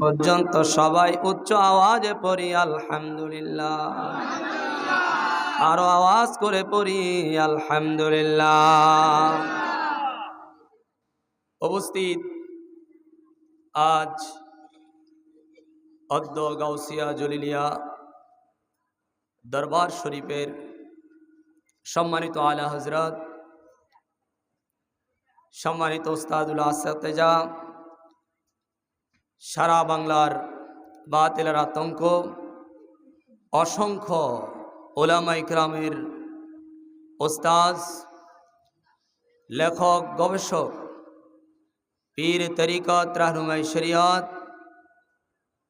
পর্যন্ত সবাই উচ্চ আওয়াজে পড়ি আলহামদুলিল্লাহ। আরো আওয়াজ করে পড়ি আলহামদুলিল্লাহ। উপস্থিত আজ অদ্য গাউসিয়া জলিলিয়া দরবার শরীফের সম্মানিত আলা হজরত, সম্মানিত উস্তাদুল আসতেজা, সারা বাংলার বাতিলের আতঙ্ক, অসংখ্য ওলামা ইকরামের ওস্তাদ, লেখক, গবেষক, পীর তরিকত, রাহনুমায়ে শরিয়ত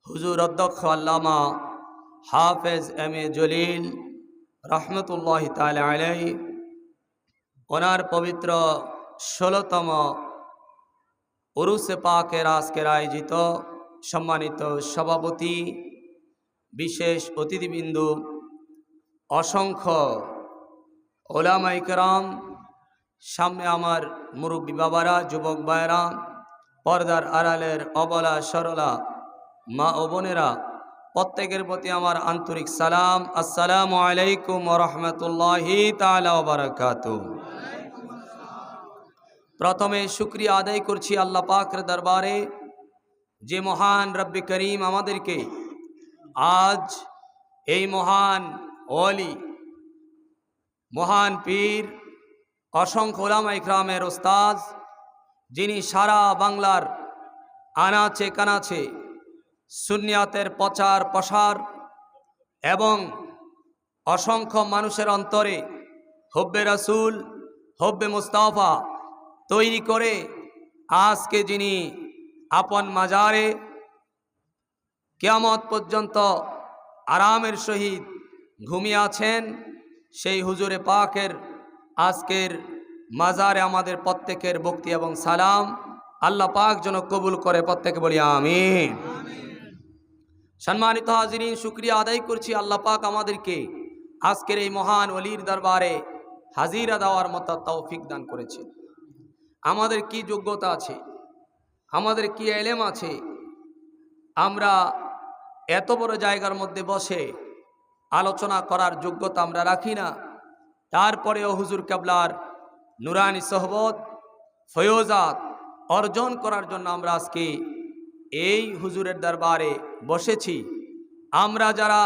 হুজুর অধ্যক্ষ আল্লামা হাফেজ এম এ জলিল রহমতুল্লাহ তাআলা আলাইহি, ওনার পবিত্র 16তম উরুসে পাকের আজকের আয়োজিত সম্মানিত সভাপতি, বিশেষ অতিথিবৃন্দু, অসংখ্য ওলামা ইকরাম, সামনে আমার মুরব্বী বাবারা, যুবক ভাইয়েরা, পর্দার আড়ালের অবলা সরলা মা ও বোনেরা, প্রত্যেকের প্রতি আমার আন্তরিক সালাম। আসসালামু আলাইকুম ওয়া রাহমাতুল্লাহি তাআলা ওয়া বারাকাতুহু। প্রথমে শুকরিয়া আদায় করছি আল্লাহ পাকের দরবারে, যে মহান রব্বে করিম আমাদেরকে আজ এই মহান ওলি, মহান পীর, অসংখ্য ওলামা ইকরামের ওস্তাদ, যিনি সারা বাংলার আনাচে কানাচে সুন্নিয়াতের প্রচার প্রসার এবং অসংখ্য মানুষের অন্তরে হব্বে রাসূল, হব্বে মুস্তাফা তৈরি করে আজকে যিনি আপন মাজারে কিয়ামত পর্যন্ত আরামের সহিত ঘুমিয়ে আছেন, সেই হুজুরে পাকের আজকের মাজারে আমাদের প্রত্যেকের ভক্তি এবং সালাম আল্লাহ পাক যেন কবুল করে, প্রত্যেকে বলি আমিন। সম্মানিত হাজিরিন, শুকরিয়া আদায় করছি আল্লাহ পাক আমাদেরকে আজকের এই মহান ওলির দরবারে হাজিরা দেওয়ার মতো তৌফিক দান করেছে। আমাদের কি যোগ্যতা আছে, আমাদের কি ইলম আছে, আমরা এত বড় জায়গার মধ্যে বসে আলোচনা করার যোগ্যতা আমরা রাখি না। তারপরেও হুজুর কেবলার নুরানি সোহবত, ফয়জাত অর্জন করার জন্য আমরা আজকে এই হুজুরের দরবারে বসেছি। আমরা যারা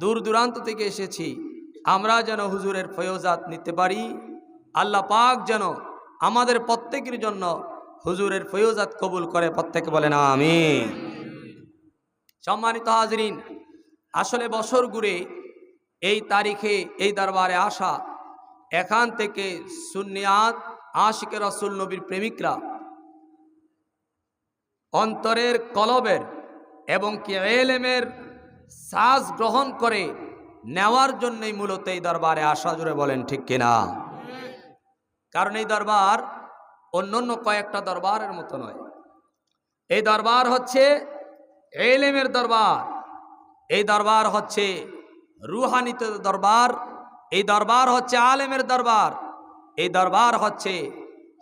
দূর দূরান্ত থেকে এসেছি, আমরা যেন হুজুরের ফয়জাত নিতে পারি। আল্লাহ পাক যেন আমাদের প্রত্যেকের জন্য হুজুরের ফয়জাত কবুল করে, প্রত্যেকে বলেন আমিন। সম্মানিত হাজিরিন, আসলে বছর ঘুরে এই তারিখে এই দরবারে আসা, এখান থেকে সুন্নিয়াত, আশিকে রাসূল, নবীর প্রেমিকরা অন্তরের কলবের এবং কি ইলমের সাজ গ্রহণ করে নেওয়ার জন্যই মূলত এই দরবারে আসা। জুড়ে বলেন ঠিক কিনা? কারণ এই দরবার অন্যান্য কয়েকটা দরবারের মতো নয়। এই দরবার হচ্ছে ইলমের দরবার, এই দরবার হচ্ছে রুহানিত দরবার, এই দরবার হচ্ছে আলেমের দরবার, এই দরবার হচ্ছে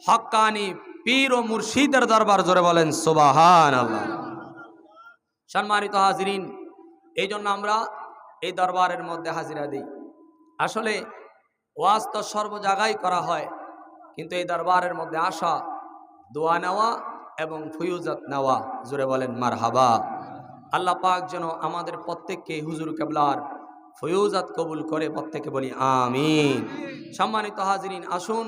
হক্কানি পীর ও মুর্শিদের দরবার। জোরে বলেন সুবহানাল্লাহ। সম্মানিত হাজিরিন, এই জন্য আমরা এই দরবারের মধ্যে হাজিরা দিই। আসলে ওয়াজ তো সর্ব জায়গায় করা হয়, কিন্তু এই দরবারের মধ্যে আসা, দোয়া নেওয়া এবং ফয়জাত নেওয়া। জোরে বলেন মারহাবা। আল্লাহ পাক যেন আমাদের প্রত্যেককে হুজুর কেবলার ফয়জাত কবুল করে, প্রত্যেকে বলি আমিন। সম্মানিত হাজিরিন, আসুন